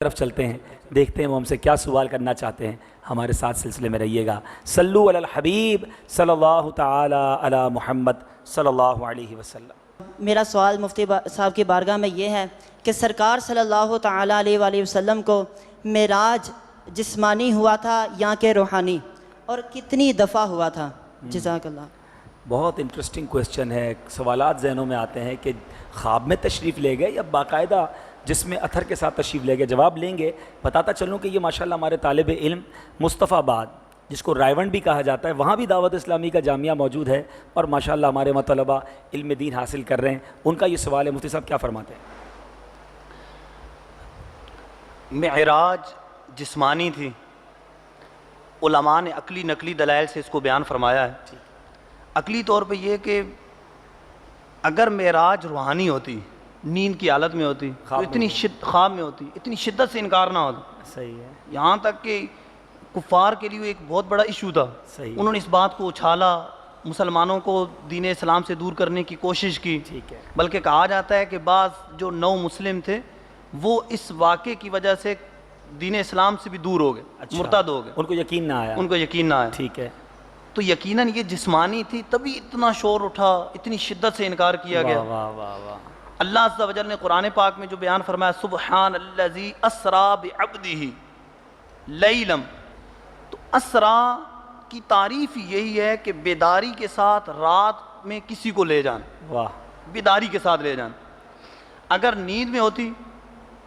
طرف چلتے ہیں، دیکھتے ہیں وہ ہم سے کیا سوال کرنا چاہتے ہیں۔ ہمارے ساتھ سلسلے میں رہیے گا۔ صلو علی الحبیب صلی اللہ تعالی علی محمد صلی اللہ علیہ وسلم۔ میرا سوال مفتی صاحب کی بارگاہ میں یہ ہے کہ سرکار صلی اللہ تعالی علیہ وآلہ وسلم کو معراج جسمانی ہوا تھا یا کہ روحانی، اور کتنی دفعہ ہوا تھا؟ جزاک اللہ۔ بہت انٹرسٹنگ کویسچن ہے۔ سوالات ذہنوں میں آتے ہیں کہ خواب میں تشریف لے گئے یا باقاعدہ جس میں اتھر کے ساتھ تشریف لے گئے؟ جواب لیں گے۔ بتاتا چلوں کہ یہ ماشاءاللہ ہمارے طالب علم مصطفیٰ آباد، جس کو رائیونڈ بھی کہا جاتا ہے، وہاں بھی دعوت اسلامی کا جامعہ موجود ہے، اور ماشاءاللہ ہمارے طلباء علم دین حاصل کر رہے ہیں۔ ان کا یہ سوال ہے، مفتی صاحب کیا فرماتے ہیں؟ معراج جسمانی تھی، علماء نے عقلی نقلی دلائل سے اس کو بیان فرمایا ہے۔ عقلی طور پہ یہ کہ اگر معراج روحانی ہوتی، نیند کی حالت میں ہوتی، تو اتنی خواب میں ہوتی، اتنی شدت سے انکار نہ ہوتا۔ صحیح ہے۔ یہاں تک کہ کفار کے لیے ایک بہت بڑا ایشو تھا، انہوں نے اس بات کو اچھالا، مسلمانوں کو دین اسلام سے دور کرنے کی کوشش کی۔ بلکہ کہا جاتا ہے کہ بعض جو نو مسلم تھے وہ اس واقعے کی وجہ سے دین اسلام سے بھی دور ہو گئے، مرتد ہو گئے، ان کو یقین نہ آیا۔ ان کو یقین نہ آیا۔ ٹھیک ہے۔ تو یقیناً یہ جسمانی تھی، تبھی اتنا شور اٹھا، اتنی شدت سے انکار کیا گیا۔ واہ واہ واہ۔ اللہ عز و جل نے قرآن پاک میں جو بیان فرمایا، سبحان الذی اسریٰ بعبدہ لیلا، تو اسریٰ کی تعریف یہی ہے کہ بیداری کے ساتھ رات میں کسی کو لے جانا۔ واہ۔ بیداری کے ساتھ لے جانا۔ اگر نیند میں ہوتی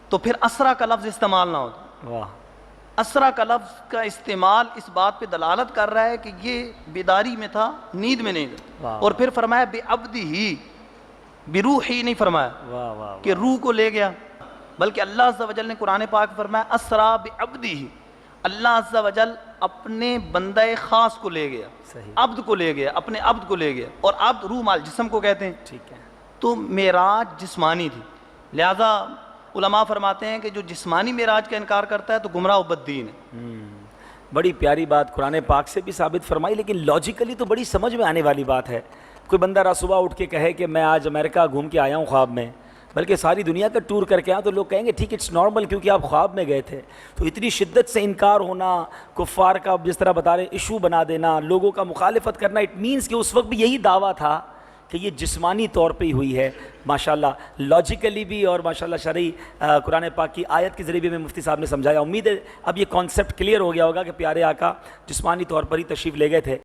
تو پھر اسریٰ کا لفظ استعمال نہ ہوتا۔ واہ۔ اسریٰ کا لفظ کا استعمال اس بات پہ دلالت کر رہا ہے کہ یہ بیداری میں تھا، نیند میں نہیں تھا۔ اور پھر فرمایا بعبدہ، بروحی نہیں فرمایا کہ روح کو لے گیا، بلکہ اللہ عز و جل نے قرآن پاک فرمایا اسریٰ بعبدہ، اللہ عز و جل اپنے بندہ خاص کو لے گیا، عبد کو لے گیا، اپنے عبد کو لے گیا، اور عبد روح مال جسم کو کہتے ہیں۔ ٹھیک ہے۔ تو معراج جسمانی تھی، لہذا علماء فرماتے ہیں کہ جو جسمانی معراج کا انکار کرتا ہے تو گمراہ و بددین ہے۔ بڑی پیاری بات قرآن پاک سے بھی ثابت فرمائی، لیکن لاجیکلی تو بڑی سمجھ میں آنے والی بات ہے۔ کوئی بندہ رات صبح اٹھ کے کہے کہ میں آج امریکہ گھوم کے آیا ہوں خواب میں، بلکہ ساری دنیا کا ٹور کر کے آیا، تو لوگ کہیں گے ٹھیک اٹس نارمل، کیونکہ آپ خواب میں گئے تھے۔ تو اتنی شدت سے انکار ہونا، کفار کا جس طرح بتا رہے ایشو بنا دینا، لوگوں کا مخالفت کرنا، اٹ مینس کہ اس وقت بھی یہی دعویٰ تھا کہ یہ جسمانی طور پہ ہی ہوئی ہے۔ ماشاءاللہ لاجیکلی بھی اور ماشاءاللہ شرعی قرآن پاک کی آیت کے ذریعے بھی میں مفتی صاحب نے سمجھایا۔ امید ہے اب یہ کانسیپٹ کلیئر ہو گیا ہوگا کہ پیارے آقا جسمانی طور پر ہی تشریف لے گئے تھے۔